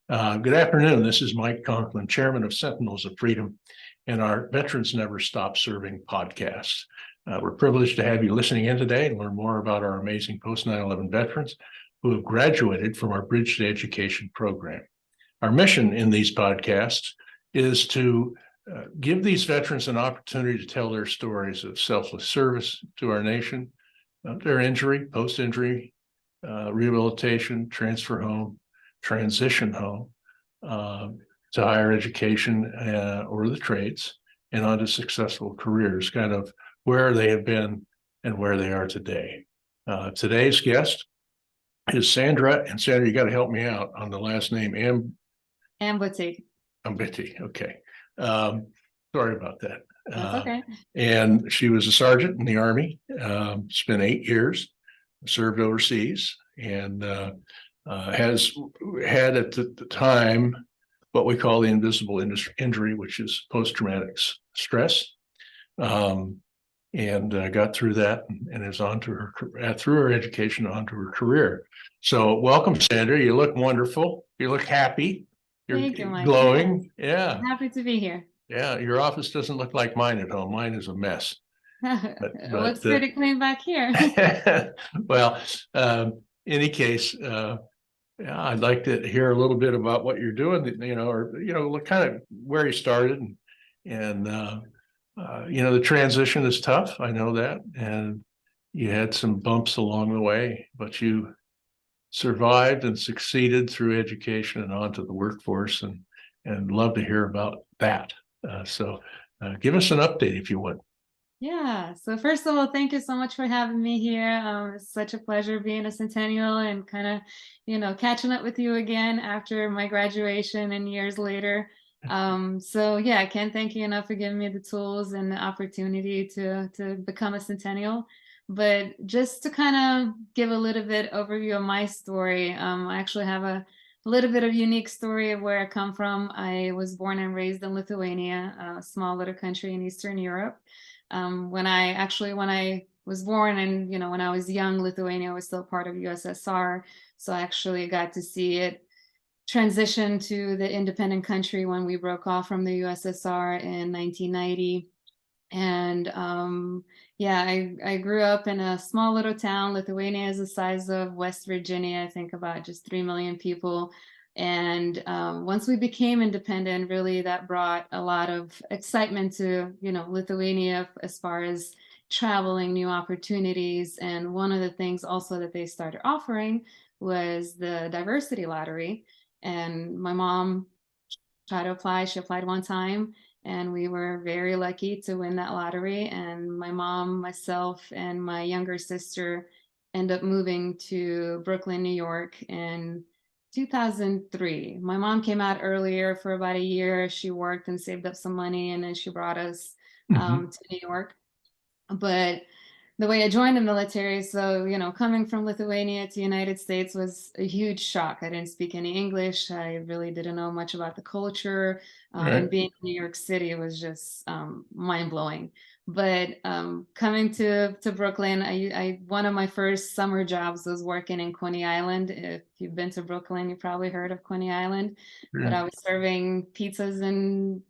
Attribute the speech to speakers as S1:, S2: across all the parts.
S1: Good afternoon. This is Mike Conklin, Chairman of Sentinels of Freedom, and our Veterans Never Stop Serving podcast. We're privileged to have you listening in today and learn more about our amazing post 9/11 veterans who have graduated from our Bridge to Education program. Our mission in these podcasts is to give these veterans an opportunity to tell their stories of selfless service to our nation, their injury, post-injury, rehabilitation, transfer home, transition home to higher education or the trades and onto successful careers, kind of where they have been and where they are today. Today's guest is Sandra, and Sandra, you got to help me out on the last name.
S2: Ambotaite.
S1: Ambotaite, okay. Sorry about that.
S2: That's okay.
S1: And she was a sergeant in the Army, spent 8 years, served overseas, and has had at the time what we call the invisible injury, which is post-traumatic stress, and got through that and is on to her through her education onto her career. So welcome, Sandra. You look wonderful. You look happy. You're
S2: Thank you, Mike.
S1: glowing. Yeah.
S2: I'm happy to be here.
S1: Yeah. Your office doesn't look like mine at home. Mine is a mess.
S2: It looks pretty clean back here.
S1: Well, any case, yeah, I'd like to hear a little bit about what you're doing, or kind of where you started, and the transition is tough. I know that, and you had some bumps along the way, but you survived and succeeded through education and onto the workforce, and love to hear about that. So give us an update if you would.
S2: Yeah. So first of all, thank you so much for having me here. It's such a pleasure being a Centennial and kind of, catching up with you again after my graduation and years later. So yeah, I can't thank you enough for giving me the tools and the opportunity to become a Centennial. But just to kind of give a little bit overview of my story, I actually have a little bit of unique story of where I come from. I was born and raised in Lithuania, a small little country in Eastern Europe. When I was born and, when I was young, Lithuania was still part of USSR. So I actually got to see it transition to the independent country when we broke off from the USSR in 1990. And yeah, I grew up in a small little town. Lithuania is the size of West Virginia, I think about just 3 million people. And once we became independent, really that brought a lot of excitement to, Lithuania as far as traveling, new opportunities. And one of the things also that they started offering was the diversity lottery. And my mom tried to apply. She applied one time, and we were very lucky to win that lottery. And my mom, myself, and my younger sister ended up moving to Brooklyn, New York in 2003. My mom came out earlier for about a year. She worked and saved up some money, and then she brought us to New York. But the way I joined the military, so, coming from Lithuania to the United States was a huge shock. I didn't speak any English. I really didn't know much about the culture. And being in New York City was just mind-blowing. But coming to Brooklyn, I one of my first summer jobs was working in Coney Island. If you've been to Brooklyn, you probably heard of Coney Island.
S1: Yeah.
S2: But I was serving pizzas and,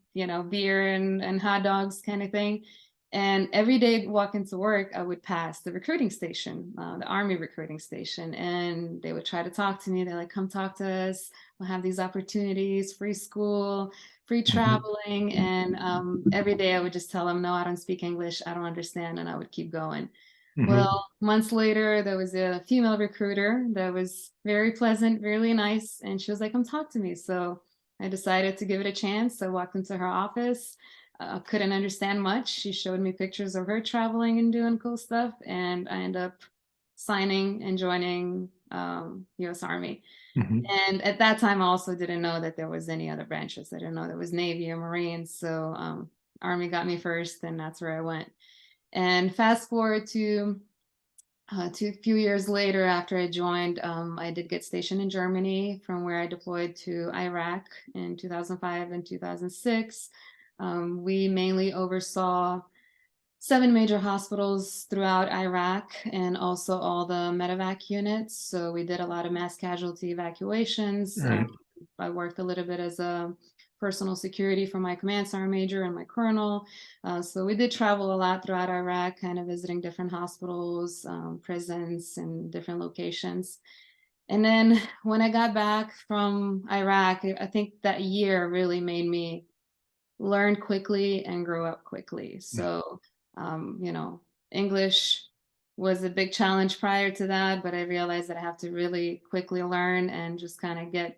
S2: beer and hot dogs kind of thing. And every day walking to work, I would pass the recruiting station, the Army recruiting station, and they would try to talk to me. They're like, come talk to us. We'll have these opportunities, free school, free traveling. And every day I would just tell them, no, I don't speak English. I don't understand. And I would keep going. Well, months later, there was a female recruiter that was very pleasant, really nice. And she was like, come talk to me. So I decided to give it a chance. I walked into her office. Couldn't understand much. She showed me pictures of her traveling and doing cool stuff, and I ended up signing and joining U.S. Army. And at that time, I also didn't know that there was any other branches. I didn't know there was Navy or Marines. So Army got me first, and that's where I went. And fast forward to a few years later, after I joined, I did get stationed in Germany, from where I deployed to Iraq in 2005 and 2006. We mainly oversaw 7 major hospitals throughout Iraq and also all the medevac units. So we did a lot of mass casualty evacuations, I worked a little bit as a personal security for my command sergeant major and my colonel. So we did travel a lot throughout Iraq, kind of visiting different hospitals, prisons, and different locations. And then when I got back from Iraq, I think that year really made me learn quickly and grow up quickly. So, English was a big challenge prior to that, but I realized that I have to really quickly learn and just kind of get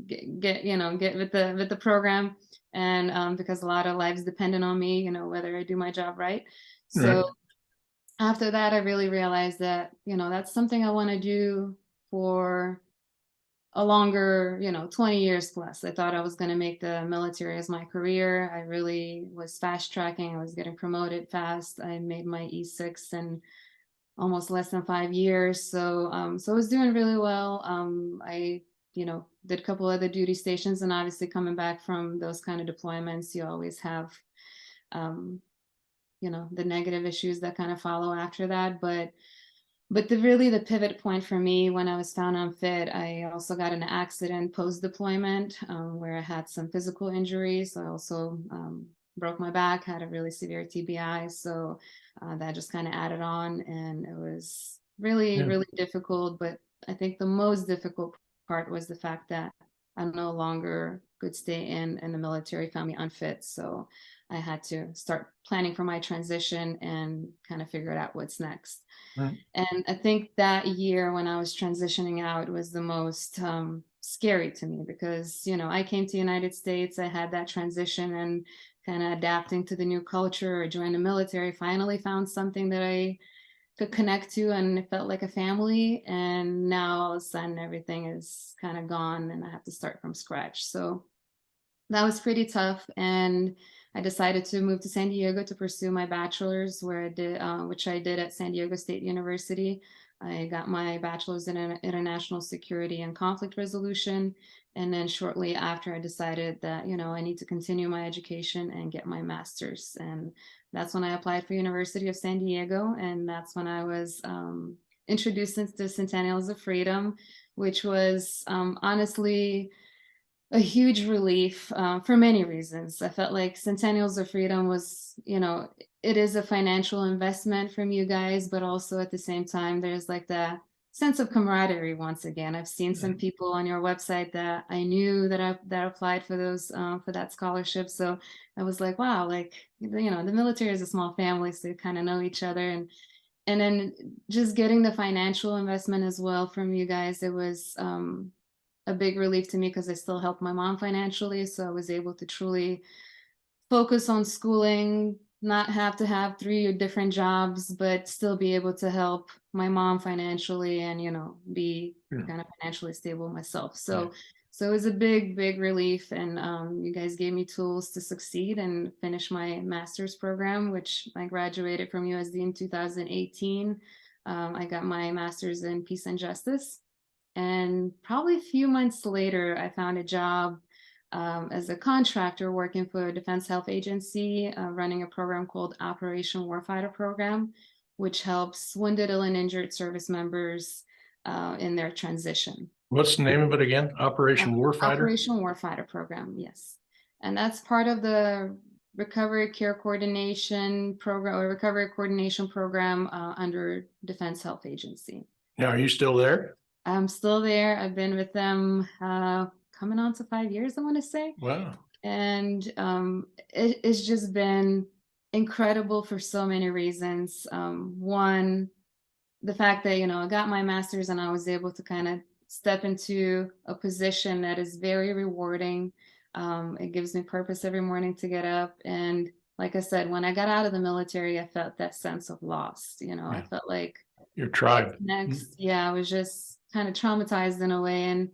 S2: with the program. And because a lot of lives dependent on me, whether I do my job right. So
S1: Right.
S2: after that, I really realized that, that's something I want to do for a longer, 20 years plus. I thought I was going to make the military as my career. I really was fast tracking. I was getting promoted fast. I made my E6 in almost less than 5 years. So I was doing really well. I, did a couple other duty stations, and obviously coming back from those kind of deployments, you always have, the negative issues that kind of follow after that. But the pivot point for me when I was found unfit, I also got in an accident post-deployment where I had some physical injuries. I also broke my back, had a really severe TBI. So that just kind of added on, and it was really,
S1: Yeah.
S2: really difficult. But I think the most difficult part was the fact that I no longer could stay in the military, found me unfit. So I had to start planning for my transition and kind of figure out what's next.
S1: Right.
S2: And I think that year when I was transitioning out was the most scary to me because, I came to the United States, I had that transition and kind of adapting to the new culture, or joined the military, finally found something that I could connect to and it felt like a family. And now all of a sudden everything is kind of gone and I have to start from scratch. So that was pretty tough. And I decided to move to San Diego to pursue my bachelor's, which I did at San Diego State University. I got my bachelor's in international security and conflict resolution. And then shortly after, I decided that, I need to continue my education and get my master's. And that's when I applied for University of San Diego. And that's when I was introduced into Sentinels of Freedom, which was honestly a huge relief for many reasons. I felt like Sentinels of Freedom was, it is a financial investment from you guys, but also at the same time, there's like that sense of camaraderie once again. I've seen some people on your website that I knew that applied for those for that scholarship. So I was like, wow, like, the military is a small family, so you kind of know each other. And then just getting the financial investment as well from you guys, it was a big relief to me because I still helped my mom financially. So I was able to truly focus on schooling, not have to have 3 different jobs, but still be able to help my mom financially and, be kind of financially stable myself. So it was a big, big relief. And you guys gave me tools to succeed and finish my master's program, which I graduated from USD in 2018. I got my master's in peace and justice. And probably a few months later, I found a job as a contractor working for a Defense Health Agency, running a program called Operation Warfighter Program, which helps wounded, ill, and injured service members in their transition.
S1: What's the name of it again? Operation Warfighter?
S2: Operation Warfighter Program, yes. And that's part of the Recovery Care Coordination Program, or Recovery Coordination Program under Defense Health Agency.
S1: Now, are you still there?
S2: I'm still there. I've been with them coming on to 5 years, I want to say.
S1: Wow.
S2: And it's just been incredible for so many reasons. One, the fact that, I got my master's and I was able to kind of step into a position that is very rewarding. It gives me purpose every morning to get up. And like I said, when I got out of the military, I felt that sense of loss. I felt like
S1: your tribe.
S2: Next, yeah, I was just kind of traumatized in a way. And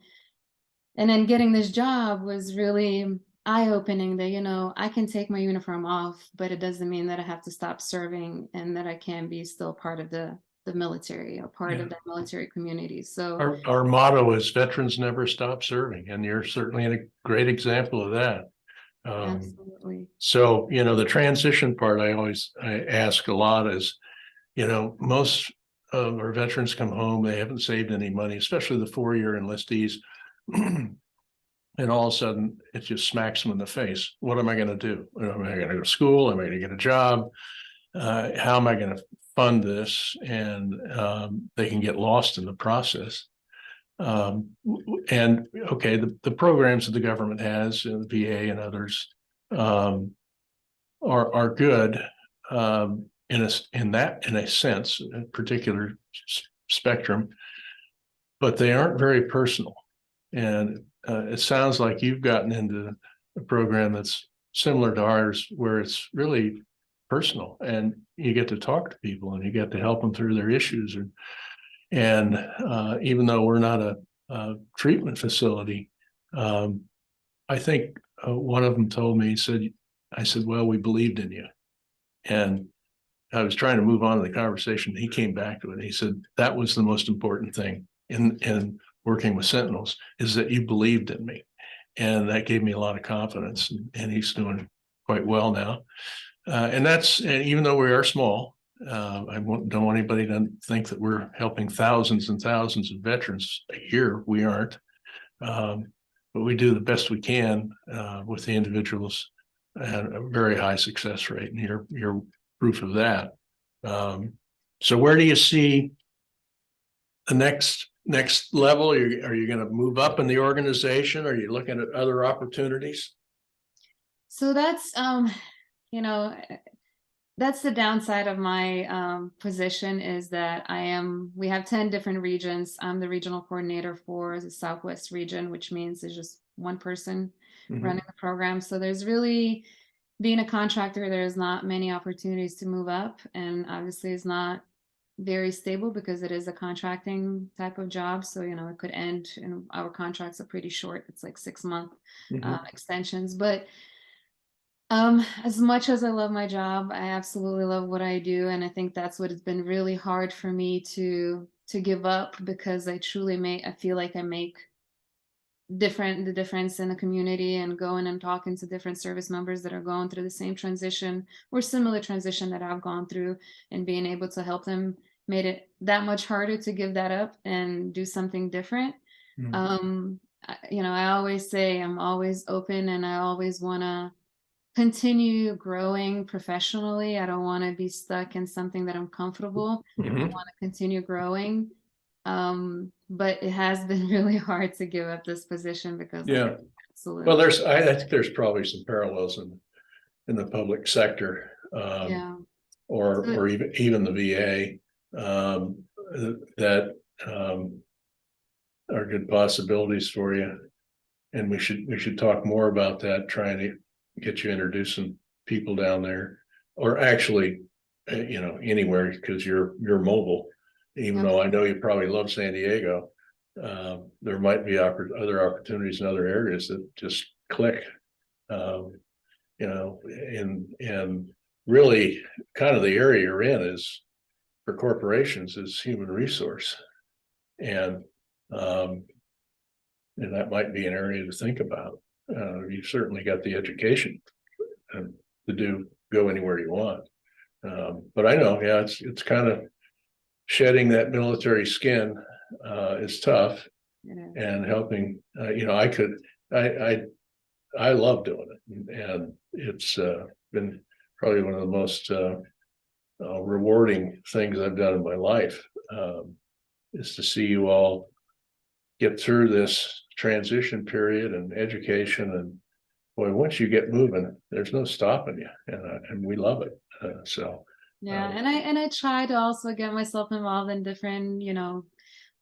S2: then getting this job was really eye-opening that, I can take my uniform off, but it doesn't mean that I have to stop serving and that I can be still part of the military or part of that military community. So
S1: our motto is veterans never stop serving, and you're certainly a great example of that.
S2: Absolutely.
S1: So, the transition part I ask a lot is, most of our veterans come home, they haven't saved any money, especially the 4-year enlistees. And all of a sudden, it just smacks them in the face. What am I going to do? Am I going to go to school? Am I going to get a job? How am I going to fund this? And they can get lost in the process. And okay, the programs that the government has, the VA and others, are good in a sense, a particular spectrum, but they aren't very personal. And it sounds like you've gotten into a program that's similar to ours, where it's really personal, and you get to talk to people and you get to help them through their issues. And even though we're not a treatment facility, I think one of them told me, I said, well, we believed in you. And I was trying to move on to the conversation. He came back to it. He said, that was the most important thing in working with Sentinels, is that you believed in me. And that gave me a lot of confidence. And he's doing quite well now. And even though we are small, I don't want anybody to think that we're helping thousands and thousands of veterans a year. We aren't. But we do the best we can with the individuals, and a very high success rate. And you're proof of that. So where do you see the next level? Are you going to move up in the organization? Are you looking at other opportunities?
S2: So that's that's the downside of my position, is that we have 10 different regions. I'm the regional coordinator for the Southwest region, which means there's just one person running the program. So there's really, being a contractor, there's not many opportunities to move up, and obviously it's not very stable because it is a contracting type of job. So, it could end, and our contracts are pretty short. It's like 6-month extensions. But as much as I love my job, I absolutely love what I do. And I think that's what has been really hard for me to give up, because I feel like I make the difference in the community, and going and talking to different service members that are going through the same transition or similar transition that I've gone through, and being able to help them made it that much harder to give that up and do something different. I always say I'm always open, and I always want to continue growing professionally. I don't want to be stuck in something that I'm comfortable. I want to continue growing. But it has been really hard to give up this position, because absolutely.
S1: Well, I think there's probably some parallels in the public sector, or even the VA, that are good possibilities for you. And we should talk more about that, trying to get you introducing people down there, or actually, anywhere, because you're mobile. Even though I know you probably love San Diego, there might be other opportunities in other areas that just click. And really, kind of the area you're in is, for corporations, is human resource, and that might be an area to think about. You've certainly got the education to go anywhere you want. But I know, it's kind of shedding that military skin is tough, and helping. I love doing it, and it's been probably one of the most rewarding things I've done in my life, is to see you all get through this transition period and education. And boy, once you get moving, there's no stopping you, and we love it.
S2: And I try to also get myself involved in different,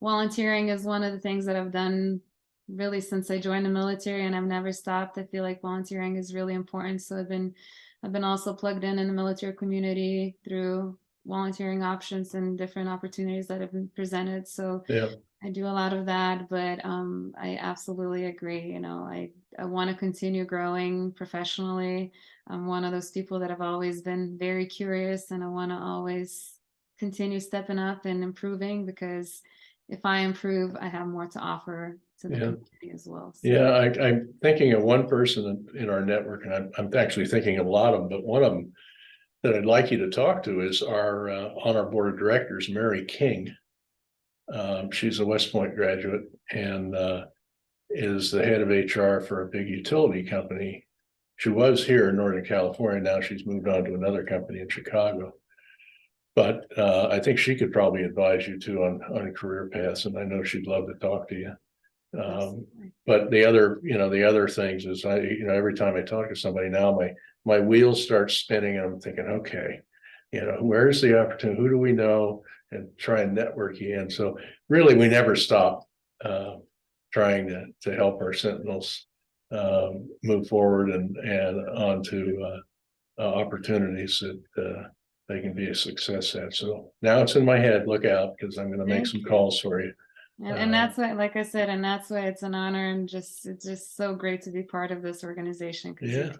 S2: volunteering is one of the things that I've done really since I joined the military, and I've never stopped. I feel like volunteering is really important. So I've been also plugged in the military community through volunteering options and different opportunities that have been presented. So I do a lot of that, but I absolutely agree. I want to continue growing professionally. I'm one of those people that have always been very curious, and I want to always continue stepping up and improving, because if I improve, I have more to offer to the community as well. So.
S1: I'm thinking of one person in our network, and I'm actually thinking of a lot of them, but one of them that I'd like you to talk to is on our board of directors, Mary King. She's a West Point graduate, and is the head of HR for a big utility company. She was here in Northern California. Now she's moved on to another company in Chicago. But I think she could probably advise you too on career paths, and I know she'd love to talk to you. But the other things is every time I talk to somebody now, my wheels start spinning, and I'm thinking, okay, where's the opportunity? Who do we know? And try and network you in. So really, we never stop trying to help our Sentinels move forward and onto opportunities that they can be a success at. So now it's in my head. Look out, because I'm going to make some calls for you.
S2: And that's why, like I said, and that's why it's an honor, and it's just so great to be part of this organization, because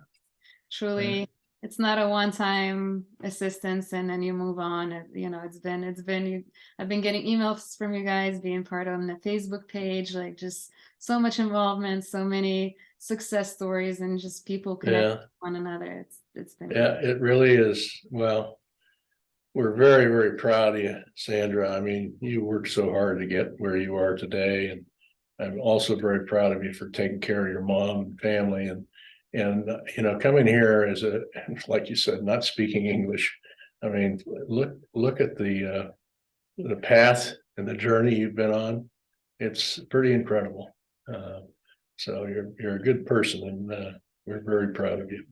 S2: truly, it's not a one-time assistance and then you move on. I've been getting emails from you guys, being part of the Facebook page, like just so much involvement, so many success stories, and just people connecting with one another. It's been great.
S1: It really is. Well, we're very, very proud of you, Sandra. I mean, you worked so hard to get where you are today, and I'm also very proud of you for taking care of your mom and family, and coming here as like you said, not speaking English. I mean, look at the path and the journey you've been on. It's pretty incredible. So you're a good person, and we're very proud of you.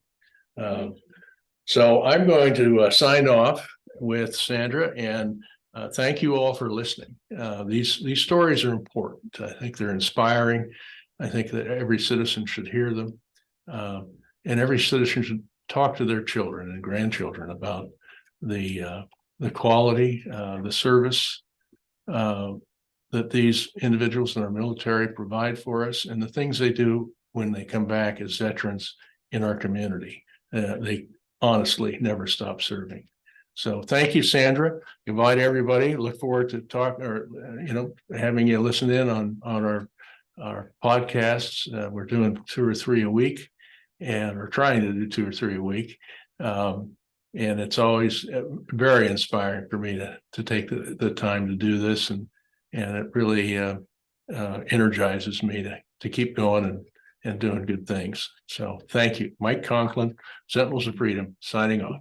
S1: So I'm going to sign off with Sandra, and thank you all for listening. These stories are important. I think they're inspiring. I think that every citizen should hear them, and every citizen should talk to their children and grandchildren about the quality, the service that these individuals in our military provide for us, and the things they do when they come back as veterans in our community. They honestly never stop serving. So thank you, Sandra. Goodbye to everybody. Look forward to talking, or having you listen in on our podcasts. We're doing 2 or 3 a week, and we're trying to do 2 or 3 a week. And it's always very inspiring for me to take the time to do this, and it really energizes me to keep going and doing good things. So thank you. Mike Conklin, Sentinels of Freedom, signing off.